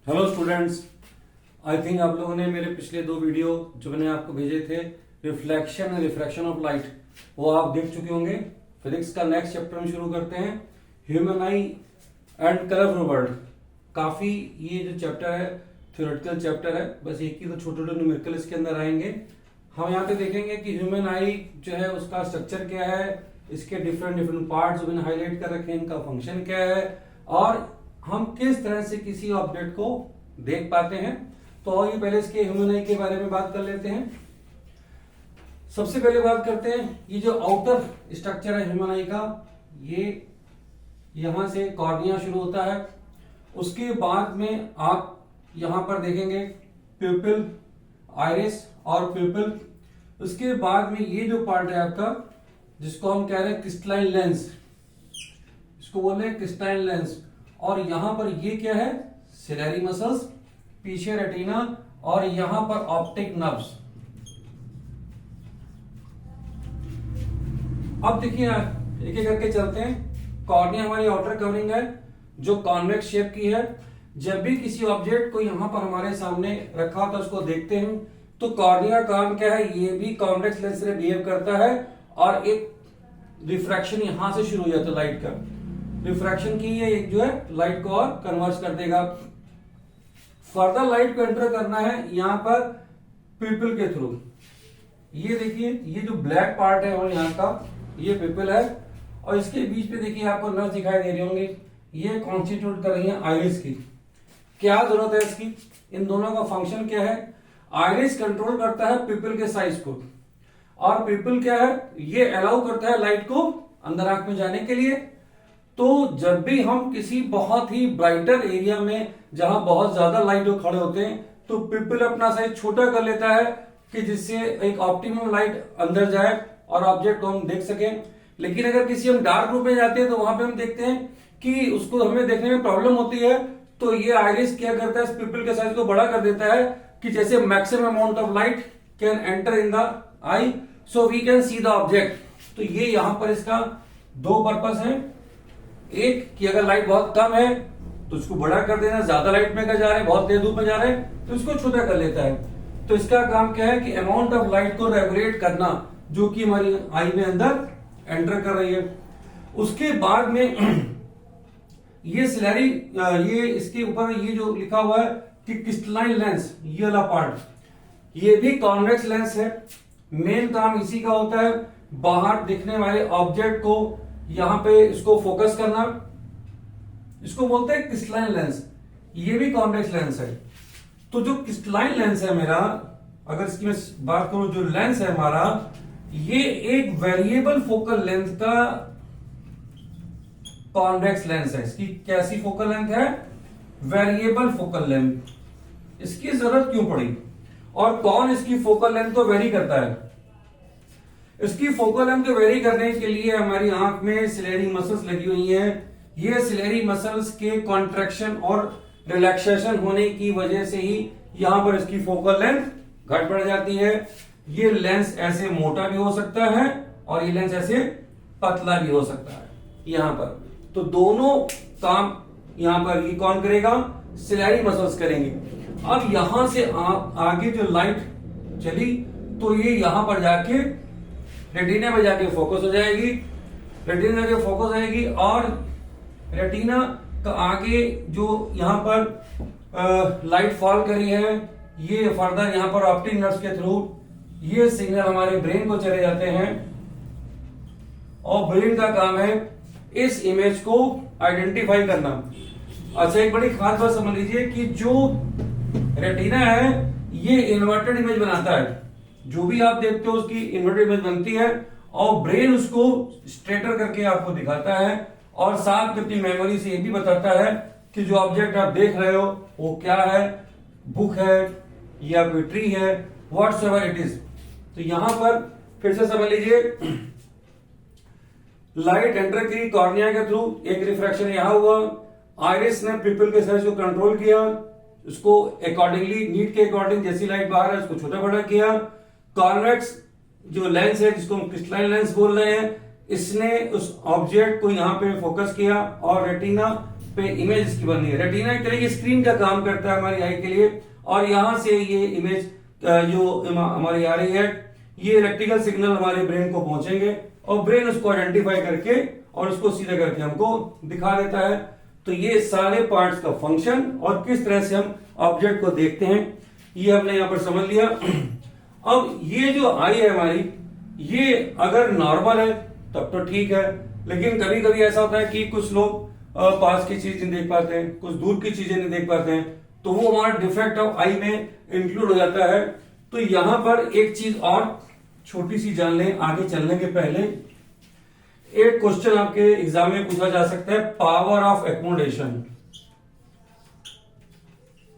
Hello students, I think आप लोगों ने मेरे पिछले दो वीडियो जो मैंने आपको भेजे थे reflection and refraction of light वो आप देख चुके होंगे। फिजिक्स का नेक्स्ट चैप्टर हम शुरू करते हैं, human I and colourful world. काफी ये जो चैप्टर है थ्योरेटिकल चैप्टर है, बस एक ही तो छोटे छोटे न्यूमेरिकल इसके अंदर आएंगे। हम यहाँ पे देखेंगे कि ह्यूमन आई जो है उसका स्ट्रक्चर क्या है, इसके डिफरेंट डिफरेंट पार्ट्स जो मैंने हाईलाइट कर रखे हैं, इनका फंक्शन क्या है और हम किस तरह से किसी ऑब्जेक्ट को देख पाते हैं। तो आइए पहले इसके ह्यूमन आई के बारे में बात कर लेते हैं। सबसे पहले बात करते हैं ये जो आउटर स्ट्रक्चर है ह्यूमन आई का, ये यहां से कॉर्निया शुरू होता है। उसके बाद में आप यहां पर देखेंगे प्यूपिल, आइरिस और प्यूपिल। उसके बाद में ये जो पार्ट है आपका जिसको हम कह रहे हैं क्रिस्टलाइन लेंस, इसको बोल रहे हैं क्रिस्टलाइन लेंस। और यहां पर ये क्या है, सिलेरी मसल्स, पीछे रेटिना और यहां पर ऑप्टिक नर्व्स। अब देखिए एक एक करके चलते हैं। कॉर्निया हमारी आउटर कवरिंग है जो कॉन्वेक्स शेप की है। जब भी किसी ऑब्जेक्ट को यहां पर हमारे सामने रखा होता है उसको देखते हैं तो कॉर्निया काम क्या है, ये भी कॉन्वेक्स लेंस से बिहेव करता है और एक रिफ्रैक्शन यहां से शुरू हो जाता है लाइट का। रिफ्रैक्शन की ये एक जो है लाइट को और कन्वर्ट कर देगा। फर्दर लाइट को एंटर करना है यहां पर पिपल के थ्रू। ये देखिए ये जो ब्लैक पार्ट है और यहाँ का ये पिपल है और इसके बीच पे देखिए आपको नर्व दिखाई दे रही होंगी, ये कॉन्स्टिट्यूट कर रही है आइरिस की। क्या जरूरत है इसकी, इन दोनों का फंक्शन क्या है। आइरिस कंट्रोल करता है पिपल के साइज को और पिपल क्या है, ये अलाउ करता है लाइट को अंदर आंख में जाने के लिए। तो जब भी हम किसी बहुत ही ब्राइटर एरिया में जहां बहुत ज्यादा लाइट खड़े होते हैं तो पिपल अपना साइज छोटा कर लेता है कि जिससे एक ऑप्टिमम लाइट अंदर जाए और ऑब्जेक्ट को हम देख सकें। लेकिन अगर किसी हम डार्क रूम में जाते हैं तो वहां पे हम देखते हैं कि उसको हमें देखने में प्रॉब्लम होती है। तो ये आइरिस क्या करता है, इस पिपल के साइज को बड़ा कर देता है कि जैसे maximum amount of light can enter in the eye so we can see the object. तो ये यहां पर इसका दो पर्पस है। एक कि अगर लाइट बहुत कम है तो उसको बड़ा कर देना, ज्यादा लाइट में जा रहे हैं, बहुत तेज धूप में जा रहे हैं तो इसको छोटा कर लेता है। तो इसका काम क्या है कि अमाउंट ऑफ लाइट को रेगुलेट करना जो कि हमारी आई में अंदर एंटर कर रही है। उसके बाद में ये सिलेरी, ये इसके ऊपर ये जो लिखा हुआ है कि क्रिस्टलाइन लेंस, ये वाला पार्ट ये भी कॉन्वेक्स लेंस है। मेन काम इसी का होता है बाहर दिखने वाले ऑब्जेक्ट को यहां पे इसको फोकस करना, इसको बोलते हैं क्रिस्टलाइन लेंस। ये भी कॉन्वेक्स लेंस है। तो जो क्रिस्टलाइन लेंस है मेरा, अगर इसकी मैं बात करूं, जो लेंस है हमारा ये एक वेरिएबल फोकल लेंथ का कॉन्वेक्स लेंस है। इसकी कैसी फोकल लेंथ है, वेरिएबल फोकल लेंथ। इसकी जरूरत क्यों पड़ी और कौन इसकी फोकल लेंथ को वेरी करता है। इसकी फोकल लेंथ को वेरी करने के लिए हमारी आंख में सिलेरी मसल्स लगी हुई हैं। ये सिलेरी मसल्स के कॉन्ट्रैक्शन और रिलैक्सेशन होने की वजह से ही यहां पर इसकी फोकल लेंथ घट बढ़ जाती है। ये लेंस ऐसे मोटा भी हो सकता है और ये लेंस ऐसे पतला भी हो सकता है यहां पर। तो दोनों काम यहां पर ये कौन करेगा, सिलेरी मसल्स करेंगे। अब यहां से आगे जो लाइट चली तो ये यहां पर जाके रेटिना में जाके फोकस हो जाएगी, रेटिना जाके फोकस आएगी और रेटिना का आगे जो यहां पर लाइट फॉल करी है ये फर्दर यहां पर ऑप्टिक नर्व्स के थ्रू ये सिग्नल हमारे ब्रेन को चले जाते हैं और ब्रेन का काम है इस इमेज को आइडेंटिफाई करना। अच्छा, एक बड़ी खास बात समझ लीजिए कि जो रेटिना है ये इन्वर्टेड इमेज बनाता है। जो भी आप देखते हो उसकी इन्वर्टेड इमेज बनती है और ब्रेन उसको स्ट्रेटर करके आपको दिखाता है और साथ में अपनी मेमोरी से ये भी बताता है कि जो ऑब्जेक्ट आप देख रहे हो वो क्या है, बुक है या कोई ट्री है, व्हाटसएवर इट इज। तो यहां पर फिर से समझ लीजिए, लाइट एंटर की कॉर्निया के थ्रू, एक रिफ्रैक्शन यहां हुआ, आइरिस ने पिपल के साइज को कंट्रोल किया, उसको अकॉर्डिंगली नीड के अकॉर्डिंग जैसी लाइट बाहर है उसको छोटा बड़ा किया। कॉन्वेक्स जो लेंस है जिसको हम क्रिस्टलाइन लेंस बोल रहे हैं, इसने उस ऑब्जेक्ट को यहां पे फोकस किया और रेटिना पे इमेज इसकी बननी है। रेटिना एक तरह की स्क्रीन का काम करता है हमारी आई के लिए, और यहां से ये इमेज जो हमारी आ रही है, ये इलेक्ट्रिकल सिग्नल हमारे ब्रेन को पहुंचेंगे और ब्रेन उसको आइडेंटिफाई करके और उसको सीधा करके हमको दिखा देता है। तो ये सारे पार्ट्स का फंक्शन और किस तरह से हम ऑब्जेक्ट को देखते हैं, ये हमने यहां पर समझ लिया। अब ये जो आई है हमारी, ये अगर नॉर्मल है तब तो ठीक है, लेकिन कभी कभी ऐसा होता है कि कुछ लोग पास की चीज नहीं देख पाते हैं, कुछ दूर की चीजें नहीं देख पाते हैं, तो वो हमारा डिफेक्ट ऑफ आई में इंक्लूड हो जाता है। तो यहां पर एक चीज और छोटी सी जान लें आगे चलने के पहले। एक क्वेश्चन आपके एग्जाम में पूछा जा सकता है, power of accommodation.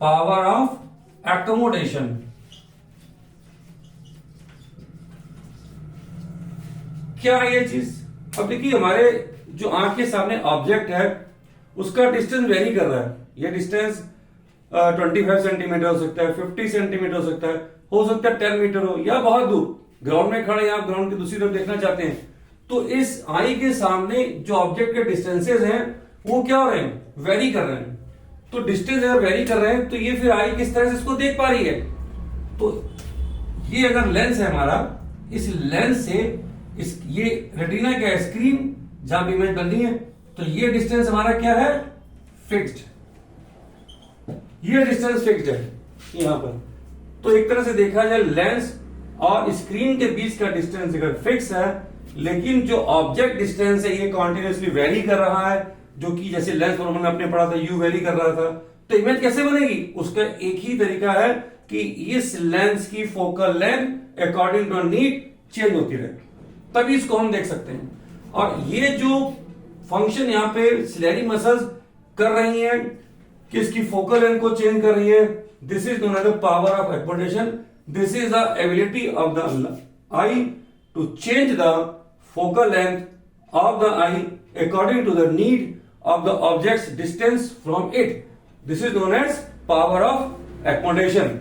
Power of accommodation क्या है ये चीज? अब देखिए, हमारे जो आंख के सामने ऑब्जेक्ट है उसका डिस्टेंस वेरी कर रहा है। ये डिस्टेंस 25 सेंटीमीटर हो सकता है, 50 सेंटीमीटर हो सकता है 10 मीटर हो, या बहुत दूर ग्राउंड में खड़े हैं आप, ग्राउंड की दूसरी तरफ देखना चाहते हैं, तो इस आई के सामने जो ऑब्जेक्ट के डिस्टेंसेज हैं वो क्या हो रहे हैं? वेरी कर रहे हैं। तो डिस्टेंस अगर वेरी कर रहे हैं तो ये फिर आई किस तरह से इसको देख पा रही है? तो ये अगर लेंस है हमारा, इस लेंस से ये रेटिना क्या है? स्क्रीन जहां भी इमेज बननी है। तो ये डिस्टेंस हमारा क्या है? फिक्स्ड। ये डिस्टेंस फिक्स्ड है यहां पर। तो एक तरह से देखा जाए, लेंस और स्क्रीन के बीच का डिस्टेंस अगर फिक्स है, लेकिन जो ऑब्जेक्ट डिस्टेंस है ये कॉन्टिन्यूसली वेरी कर रहा है, जो कि जैसे लेंस पर हमने अपने पढ़ा था यू वेरी कर रहा था, तो इमेज कैसे बनेगी? उसका एक ही तरीका है कि इस लेंस की focal length according to need change होती रहे, तभी इसको हम देख सकते हैं। और ये जो फंक्शन यहाँ पे सिलेरी मसल्स कर रही हैं कि इसकी फोकल लेंथ को चेंज कर रही है, this is known as the power of accommodation. This is the ability of the eye to change the focal length of the eye according to the need of the object's distance from it. This is known as power of accommodation.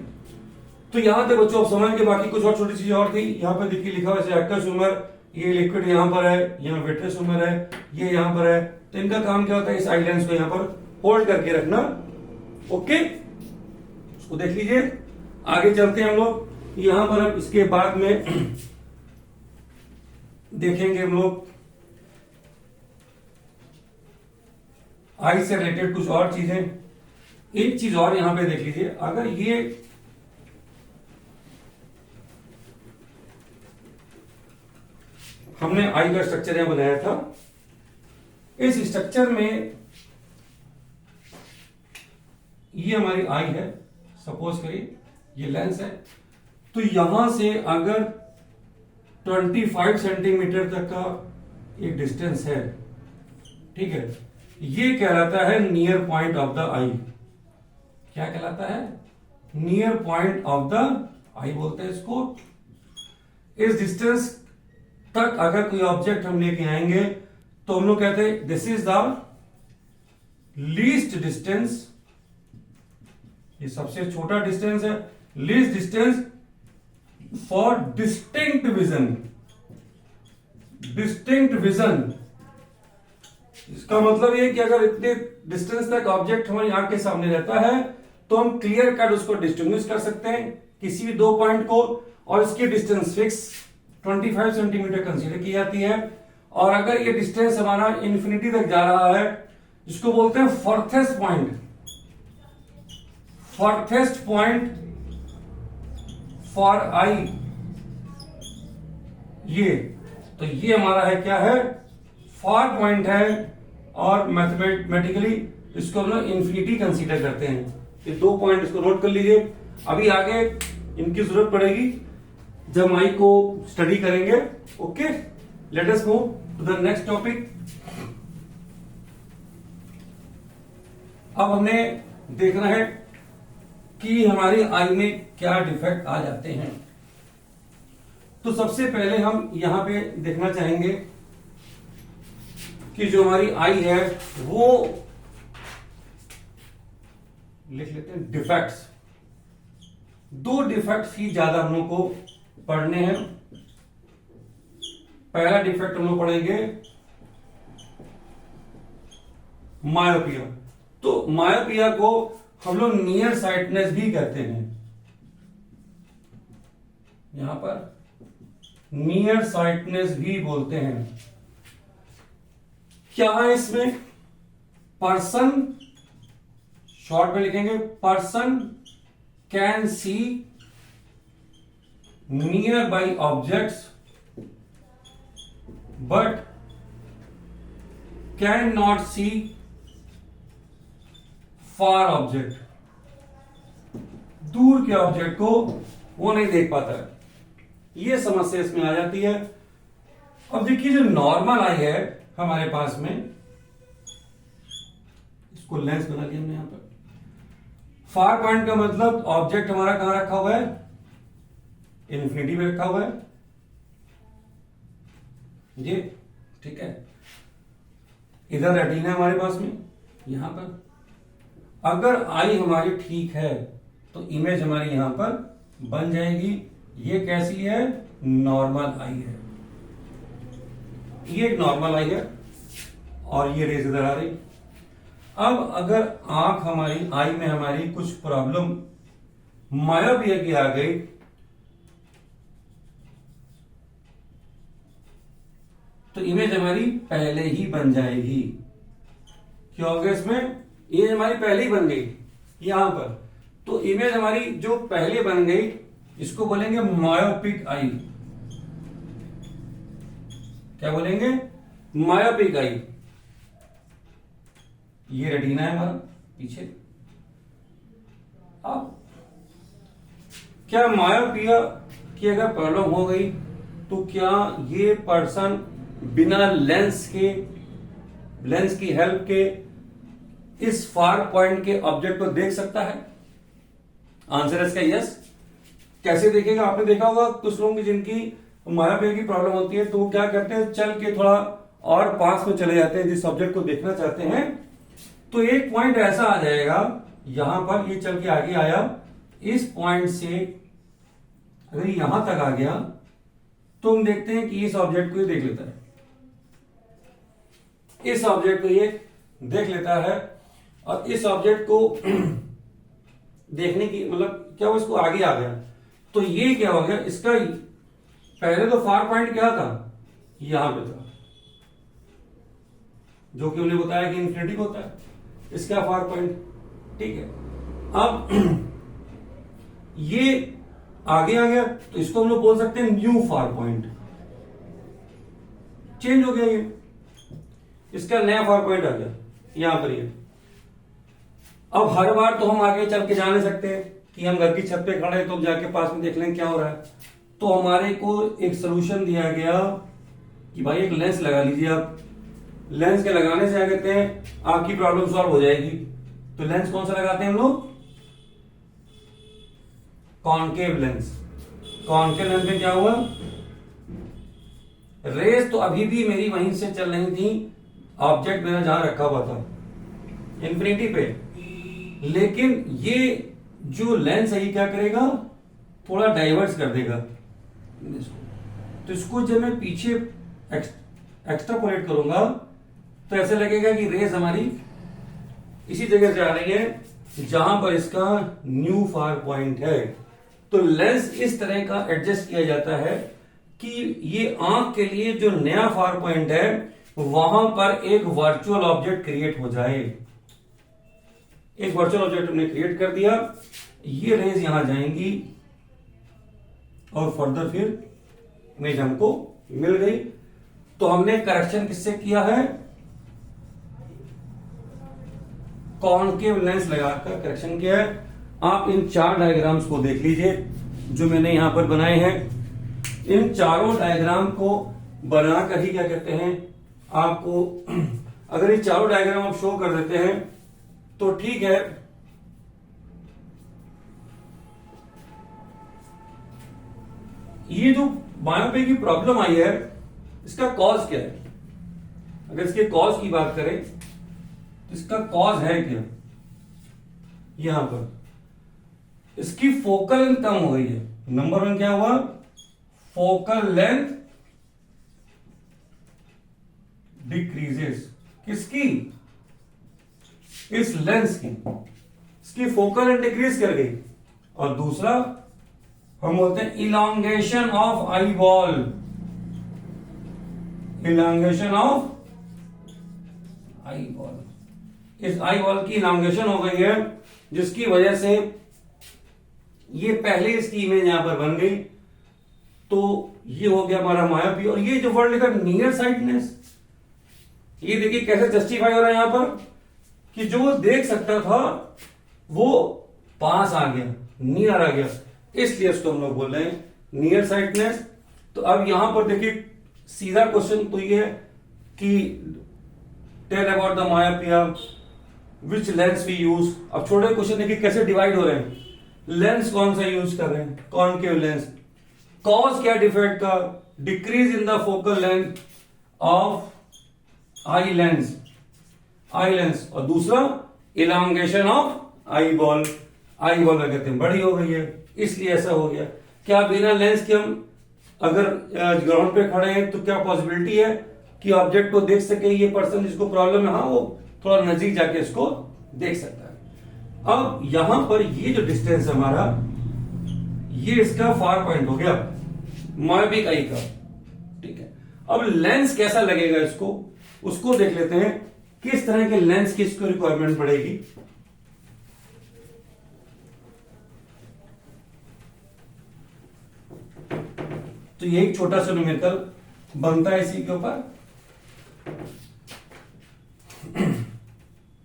तो यहां तक बच्चों आप समझ के, बाकी कुछ और छोटी चीजें और थी। यहां पर देखिए लिखा हुआ है एक्वस ह्यूमर, ये लिक्विड यहां पर है, यहाँ विट्रस ह्यूमर है, ये यहां पर है। तो इनका काम क्या होता है? इस आई लेंस को यहां पर होल्ड करके रखना। ओके, उसको देख लीजिए। आगे चलते हैं हम लोग। यहां पर अब इसके बाद में देखेंगे हम लोग आई से रिलेटेड कुछ और चीजें। एक चीज और यहां पे देख लीजिए, अगर ये हमने आई का स्ट्रक्चर यहां बनाया था, इस स्ट्रक्चर में ये हमारी आई है, सपोज करिए ये लेंस है, तो यहां से अगर 25 सेंटीमीटर तक का एक डिस्टेंस है, ठीक है, ये कहलाता है नियर पॉइंट ऑफ द आई। क्या कहलाता है? नियर पॉइंट ऑफ द आई बोलते हैं इसको। इस डिस्टेंस तक अगर कोई ऑब्जेक्ट हम लेके आएंगे तो हम लोग कहते हैं this is the least distance. ये सबसे छोटा डिस्टेंस है, least distance for distinct vision. Distinct vision, इसका मतलब ये कि अगर इतने डिस्टेंस तक ऑब्जेक्ट हमारी आंख के सामने रहता है तो हम क्लियर कट उसको डिस्टिंग्विश कर सकते हैं किसी भी दो पॉइंट को, और इसकी डिस्टेंस फिक्स 25 सेंटीमीटर कंसीडर की जाती है। और अगर ये डिस्टेंस हमारा इंफिनिटी तक जा रहा है, जिसको बोलते हैं फर्थेस्ट पॉइंट, फर्थेस्ट पॉइंट फॉर आई, ये तो ये हमारा है, क्या है? फार पॉइंट है। और मैथमेटिकली इसको हम लोग इंफिनिटी कंसीडर करते हैं। ये दो पॉइंट इसको नोट कर लीजिए। अभी आगे इनकी जरूरत पड़ेगी जब आई को स्टडी करेंगे। Okay, let us move to the next topic. अब हमने देखना है कि हमारी आई में क्या डिफेक्ट आ जाते हैं। तो सबसे पहले हम यहां पे देखना चाहेंगे कि जो हमारी आई है वो लिख लेते हैं डिफेक्ट्स। दो डिफेक्ट्स ही ज्यादा हम लोग को पढ़ने हैं। पहला डिफेक्ट हम लोग पढ़ेंगे मायोपिया। तो मायोपिया को हम लोग नियर साइटनेस भी कहते हैं, यहां पर नियर साइटनेस भी बोलते हैं। क्या है इसमें? पर्सन, शॉर्ट में लिखेंगे person can see near by objects but can not see far object. दूर के ऑब्जेक्ट को वो नहीं देख पाता है, ये समस्या इसमें आ जाती है। अब देखिए जो नॉर्मल आई है हमारे पास में, इसको लेंस बना लिया हमने यहां पर। फार पॉइंट का मतलब ऑब्जेक्ट हमारा कहां रखा हुआ है? इन्फिनिटी में रखा हुआ है, ये ठीक है। इधर रेटिना हमारे पास में, यहां पर अगर आई हमारी ठीक है तो इमेज हमारी यहां पर बन जाएगी। ये कैसी है? नॉर्मल आई है, ये एक नॉर्मल आई है और ये रेज इधर आ रही। अब अगर आंख हमारी, आई में हमारी कुछ प्रॉब्लम मायोपिया की आ गई तो इमेज हमारी पहले ही बन जाएगी। क्या हो गया इसमें? इमेज हमारी पहले ही बन गई यहां पर। तो इमेज हमारी जो पहले बन गई इसको बोलेंगे मायोपिक आई। क्या बोलेंगे? Myopic eye. ये रेटिना है हमारा पीछे। अब क्या मायोपिया की अगर प्रॉब्लम हो गई तो क्या ये पर्सन बिना लेंस की हेल्प के इस फार पॉइंट के ऑब्जेक्ट को देख सकता है? आंसर है इसका यस। कैसे देखेगा? आपने देखा होगा कुछ लोगों की जिनकी मायोपिया की प्रॉब्लम होती है तो वो क्या करते हैं, चल के थोड़ा और पास में चले जाते हैं जिस ऑब्जेक्ट को देखना चाहते हैं। तो एक पॉइंट ऐसा आ जाएगा यहां पर, ये चल के आगे आया, इस पॉइंट से अगर यहां तक आ गया तो हम देखते हैं कि इस ऑब्जेक्ट को ये देख लेता है, इस ऑब्जेक्ट को ये देख लेता है और इस ऑब्जेक्ट को देखने की मतलब क्या वो इसको आगे आ गया। तो ये क्या हो गया इसका? पहले तो फार पॉइंट क्या था? यहां पे था, जो कि उन्हें बताया कि इन्फिनिटी होता है इसका फार पॉइंट, ठीक है। अब ये आगे आ गया तो इसको हम लोग बोल सकते हैं न्यू फार पॉइंट। चेंज हो गया, ये इसका नया फार पॉइंट आ गया यहां पर ये। अब हर बार तो हम आगे चल के जा नहीं सकते कि हम घर की छत पे खड़े हैं तो जाके पास में देख लें क्या हो रहा है। तो हमारे को एक सोल्यूशन दिया गया कि भाई एक लेंस लगा लीजिए आप। लेंस के लगाने से क्या कहते हैं आपकी प्रॉब्लम सॉल्व हो जाएगी। तो लेंस कौन सा लगाते हैं हम लोग? Concave lens. कॉनकेव लेंस में क्या हुआ? रेस तो अभी भी मेरी वहीं से चल रही थी, ऑब्जेक्ट मेरा जहां रखा हुआ था इन्फिनिटी पे, लेकिन ये जो लेंस है ये क्या करेगा? थोड़ा डाइवर्स कर देगा। तो इसको जब मैं पीछे एक्स्ट्रापोलेट करूंगा तो ऐसे लगेगा कि रेस हमारी इसी जगह से आ रही है जहां पर इसका न्यू फार पॉइंट है। तो लेंस इस तरह का एडजस्ट किया जाता है कि ये आंख के लिए जो नया फार पॉइंट है वहां पर एक वर्चुअल ऑब्जेक्ट क्रिएट हो जाए। एक वर्चुअल ऑब्जेक्ट हमने क्रिएट कर दिया, ये रेज यहां जाएंगी और फर्दर फिर इमेज हमको मिल गई। तो हमने करेक्शन किससे किया है? कॉनकेव लेंस लगाकर करेक्शन किया है। आप इन 4 डायग्राम्स को देख लीजिए जो मैंने यहां पर बनाए हैं। इन चारों डायग्राम को बनाकर ही क्या कहते हैं आपको, अगर ये चारों डायग्राम आप शो कर देते हैं तो ठीक है। ये जो मायोपिया की प्रॉब्लम आई है इसका कॉज क्या है? अगर इसके कॉज की बात करें तो इसका कॉज है क्या? यहां पर इसकी फोकल लेंथ कम हो गई है। नंबर 1 क्या हुआ? Focal length decreases. किसकी? इस लेंस की, इसकी फोकल लेंथ डिक्रीज कर गई। और दूसरा हम बोलते हैं elongation of eye ball, elongation of eye ball. इस आई बॉल की इलांगेशन हो गई है, जिसकी वजह से ये पहले इसकी इमेज यहां पर बन गई। तो ये हो गया हमारा मायोपी। और ये जो वर्ड लिखा नियर साइटनेस, ये देखिए कैसे जस्टिफाई हो रहा है यहां पर कि जो वो देख सकता था वो पास आ गया, नियर आ गया, इसलिए इसको हम लोग बोल रहे हैं नियर साइटनेस। तो अब यहां पर देखिए सीधा क्वेश्चन तो ये है कि tell about the myopia, which lens we use. अब छोटे क्वेश्चन देखिए कैसे डिवाइड हो रहे हैं, लेंस कौन सा यूज कर रहे हैं, कॉनकेव लेंस। कॉज क्या डिफेक्ट का, decrease in the focal length of eye lens, eye lens. और दूसरा elongation of eye ball, eye ball में कहते हैं बड़ी हो गई है, इसलिए ऐसा हो गया। क्या बिना लेंस के हम अगर ग्राउंड पे खड़े हैं तो क्या पॉसिबिलिटी है कि ऑब्जेक्ट को देख सके ये पर्सन जिसको प्रॉब्लम है? हाँ, वो थोड़ा नजदीक जाके इसको देख सकता है। अब यहां पर ये जो डिस्टेंस है हमारा, ये इसका फार पॉइंट हो गया मायोपिक आई का, ठीक है। अब लेंस कैसा लगेगा इसको, उसको देख लेते हैं, किस तरह के लेंस की इसको रिक्वायरमेंट पड़ेगी। तो ये एक छोटा सा न्यूमेरिकल बनता है इसी के ऊपर।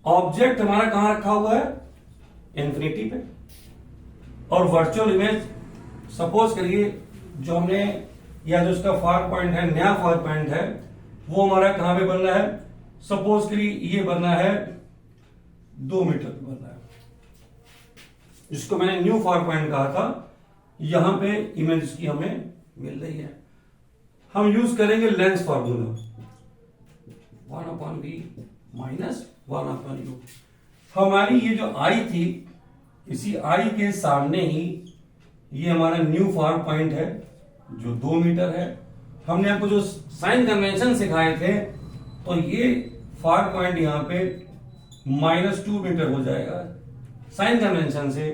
ऑब्जेक्ट हमारा कहां रखा हुआ है, इन्फिनिटी पे। और वर्चुअल इमेज सपोज करिए जो हमने, या जो उसका फार पॉइंट है, नया फार पॉइंट है, वो हमारा कहां पे बन रहा है, सपोज करिए ये बनना है 2 मीटर पे बन रहा है, जिसको मैंने न्यू फार पॉइंट कहा था। यहां पे इमेज की हमें मिल रही है। हम यूज करेंगे lens formula, 1/v minus 1/u। हमारी ये जो आई थी, इसी आई के सामने ही ये हमारा न्यू फार पॉइंट है जो 2 मीटर है। हमने आपको जो साइन कन्वेंशन सिखाए थे, तो ये फार पॉइंट यहां पे -2 मीटर हो जाएगा साइन कन्वेंशन से,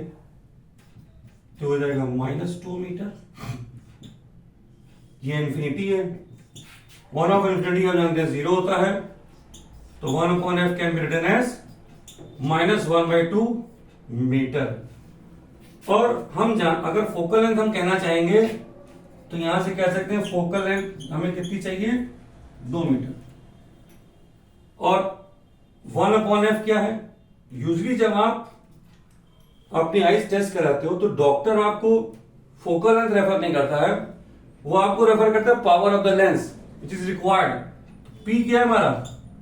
तो हो जाएगा -2 मीटर। ये इंफिनिटी है, 1 ऑफ इंफिनिटी हम जानते हैं 0 होता है, तो 1/f can be written as -1/2 metre. और हम अगर फोकल लेंथ हम कहना चाहेंगे तो यहां से कह सकते हैं फोकल लेंथ हमें कितनी चाहिए, 2 मीटर। और 1/f क्या है, यूजली जब आप अपनी आईज टेस्ट कराते हो तो डॉक्टर आपको फोकल लेंथ रेफर नहीं करता है, वो आपको रेफर करता है power of the lens which is required. P क्या है हमारा,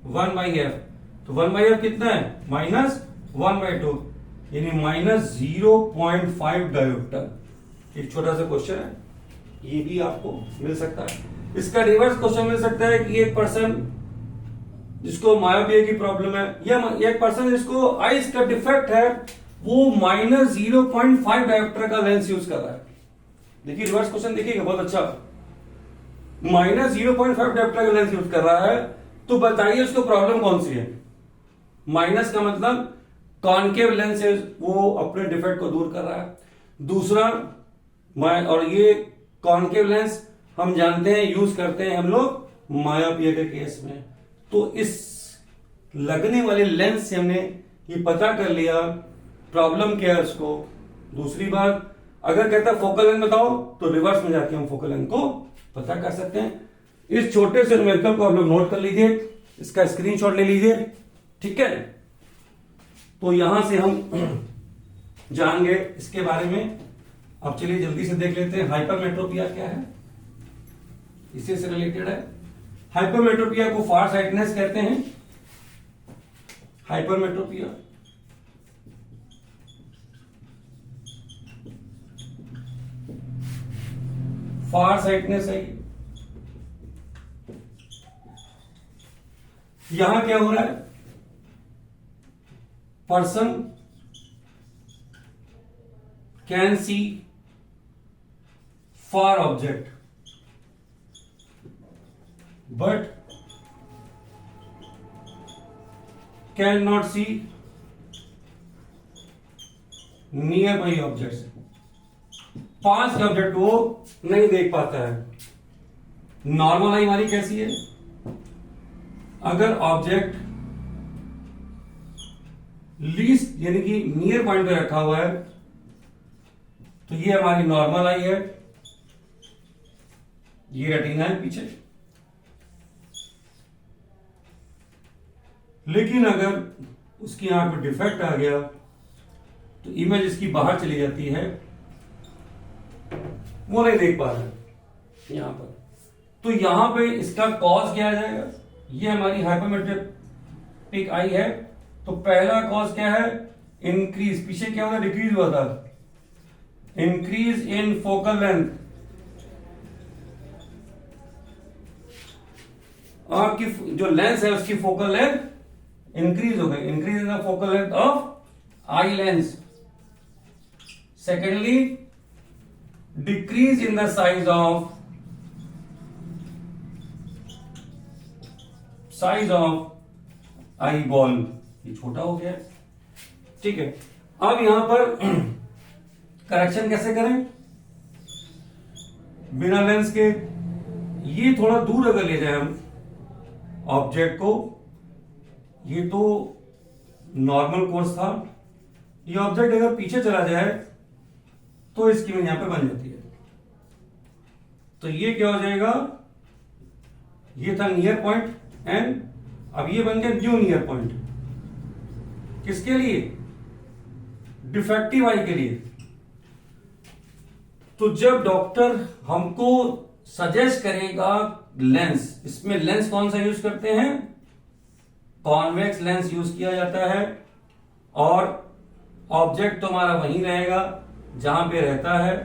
1/f, तो 1/f कितना है, -1/2, यानी -0.5 डायोप्टर। एक छोटा सा क्वेश्चन है, ये भी आपको मिल सकता है। इसका रिवर्स क्वेश्चन मिल सकता है कि एक पर्सन जिसको मायोपिया की प्रॉब्लम है, या एक पर्सन जिसको आईज का डिफेक्ट है, वो -0.5 डायोप्टर का लेंस यूज कर रहा है। देखिए रिवर्स क्वेश्चन देखिएगा, बहुत अच्छा, -0.5 डायोप्टर का लेंस यूज कर रहा है, तो बताइए उसको प्रॉब्लम कौन सी है। माइनस का मतलब कॉनकेव लेंस है, वो अपने डिफेक्ट को दूर कर रहा है। दूसरा, और ये कॉनकेव लेंस हम जानते हैं यूज करते हैं हम लोग मायोपिया के केस में। तो इस लगने वाले लेंस से हमने ये पता कर लिया प्रॉब्लम क्या है उसको। दूसरी बात, अगर कहता है फोकल लेंथ बताओ, तो रिवर्स में जाके हम फोकल लेंथ को पता कर सकते हैं। इस छोटे से न्यूमेरिकल को आप लोग नोट कर लीजिए, इसका स्क्रीनशॉट ले लीजिए, ठीक है। तो यहां से हम जानेंगे इसके बारे में। अब चलिए जल्दी से देख लेते हैं हाइपरमेट्रोपिया क्या है, इसी से रिलेटेड है। हाइपरमेट्रोपिया को फार साइटनेस कहते हैं। हाइपरमेट्रोपिया फार साइटनेस है। यहां क्या हो रहा है, person can see far object but can not see near by objects, पास के ऑब्जेक्ट को नहीं देख पाता है। नॉर्मल आई हमारी कैसी है, अगर ऑब्जेक्ट लीस्ट यानी कि नियर पॉइंट पे रखा हुआ है तो ये हमारी नॉर्मल आई है, ये रेटिना है पीछे। लेकिन अगर उसकी यहां पे डिफेक्ट आ गया तो इमेज इसकी बाहर चली जाती है, वो नहीं देख पा रहा है यहां पर। तो यहां पे इसका कॉज क्या आ जाएगा, ये हमारी हाइपरमेट्रिक आई है, तो पहला कॉज क्या है, इंक्रीज, पीछे क्या होता डिक्रीज हुआ था, इंक्रीज इन फोकल लेंथ, आपकी जो लेंस है उसकी फोकल लेंथ इंक्रीज हो गई, increase in the focal length of eye lens. Secondly, decrease in the size of eye ball, ये छोटा हो गया, ठीक है। अब यहां पर करेक्शन कैसे करें बिना लेंस के, ये थोड़ा दूर अगर ले जाए हम ऑब्जेक्ट को, ये तो नॉर्मल कोर्स था, ये ऑब्जेक्ट अगर पीछे चला जाए तो इसकी इमेज यहां पे बन जाती है। तो ये क्या हो जाएगा, ये था नियर पॉइंट एंड अब ये बन गया न्यू नियर पॉइंट, किसके लिए, डिफेक्टिव आई के लिए। तो जब डॉक्टर हमको सजेस्ट करेगा लेंस, इसमें लेंस कौन सा यूज करते हैं, कॉन्वेक्स लेंस यूज किया जाता है, और ऑब्जेक्ट तो हमारा वहीं रहेगा जहां पे रहता है।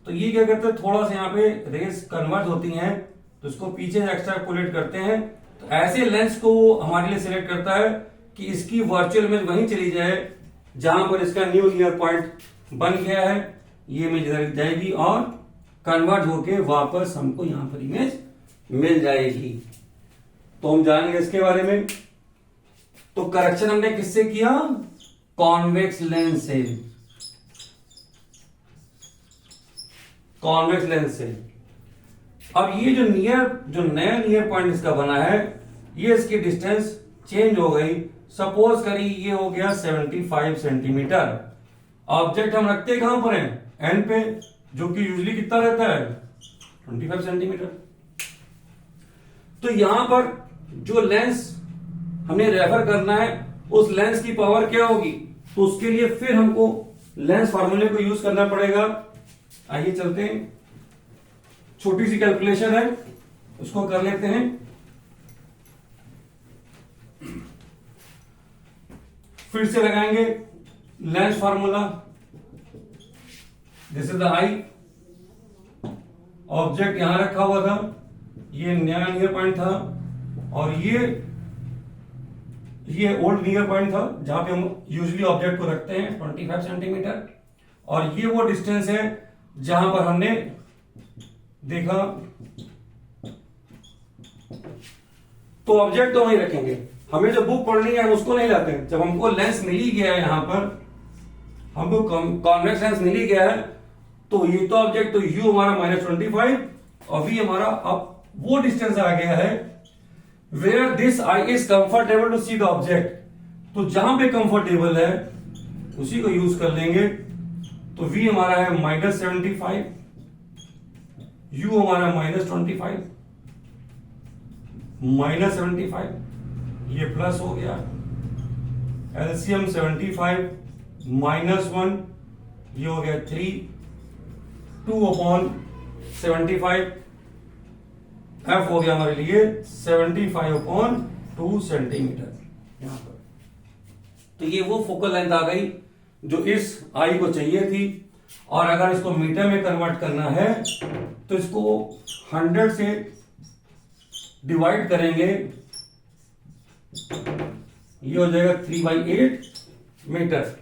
तो ये क्या करते हैं, थोड़ा सा यहां पे रेस कन्वर्ट होती हैं तो इसको पीछे एक्सट्रापोलेट करते हैं, तो ऐसे लेंस को हमारे लिए सिलेक्ट करता है कि इसकी वर्चुअल इमेज वहीं चली जाए जहां पर इसका न्यू नियर पॉइंट बन गया है, ये इमेज इधर जाएगी और कन्वर्ट होके वापस हमको यहां पर इमेज मिल जाएगी। तो हम जानेंगे इसके बारे में। तो करेक्शन हमने किससे किया, कॉन्वेक्स लेंस से, कॉन्वेक्स लेंस से। अब ये जो नया नियर पॉइंट इसका बना है, ये इसकी डिस्टेंस चेंज हो गई। सपोज करी ये हो गया 75 सेंटीमीटर। ऑब्जेक्ट हम रखते कहां पर है, एंड पे, जो कि यूजली कितना रहता है 25 सेंटीमीटर। तो यहां पर जो लेंस हमें रेफर करना है उस लेंस की पावर क्या होगी, तो उसके लिए फिर हमको लेंस फार्मूले को यूज करना पड़ेगा। आइए चलते हैं, छोटी सी कैलकुलेशन है उसको कर लेते हैं। फिर से लगाएंगे lens formula, this is the I, object यहां रखा हुआ था, ये नया नियर पॉइंट था, और ये ओल्ड नियर पॉइंट था जहां पे हम यूजुअली ऑब्जेक्ट को रखते हैं 25 सेंटीमीटर, और ये वो डिस्टेंस है जहां पर हमने देखा। तो ऑब्जेक्ट तो वहीं रखेंगे, हमें जब बुक पढ़नी है हम उसको नहीं लाते। जब हमको लेंस मिल ही गया है, यहां पर हमको कॉन्वेक्स लेंस मिल ही गया है, तो ये तो ऑब्जेक्ट, तो यू हमारा -25 और वी हमारा अब वो डिस्टेंस आ गया है where this eye is comfortable to see the object. तो जहां पे कंफर्टेबल है उसी को यूज कर लेंगे। तो v हमारा है -75, u हमारा -25, -75, ये प्लस हो गया, एलसीएम 75 -1, ये हो गया 3, 2/75, f हो गया हमारे लिए 75/2 सेंटीमीटर यहां पर। तो ये वो फोकल लेंथ आ गई जो इस आई को चाहिए थी। और अगर इसको मीटर में कन्वर्ट करना है तो इसको 100 से डिवाइड करेंगे, ये हो जाएगा 3/8 मीटर।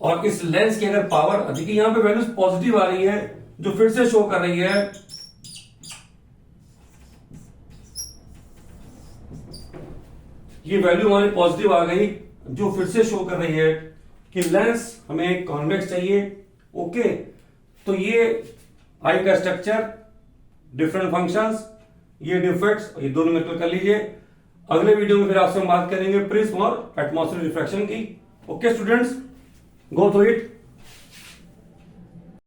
और इस लेंस की अगर पावर अधिक, यहां पे वैल्यूज पॉजिटिव आ रही है जो फिर से शो कर रही है ये वैल्यू हमारी पॉजिटिव आ गई जो फिर से शो कर रही है कि लेंस हमें कॉन्वेक्स चाहिए। ओके, तो ये आई का स्ट्रक्चर, डिफरेंट फंक्शंस, ये डिफेक्ट्स, ये दोनों में कर लीजिए। अगले वीडियो में फिर आपसे हम बात करेंगे प्रिज्म और एटमॉस्फेरिक रिफ्रैक्शन की। Okay students, go through it.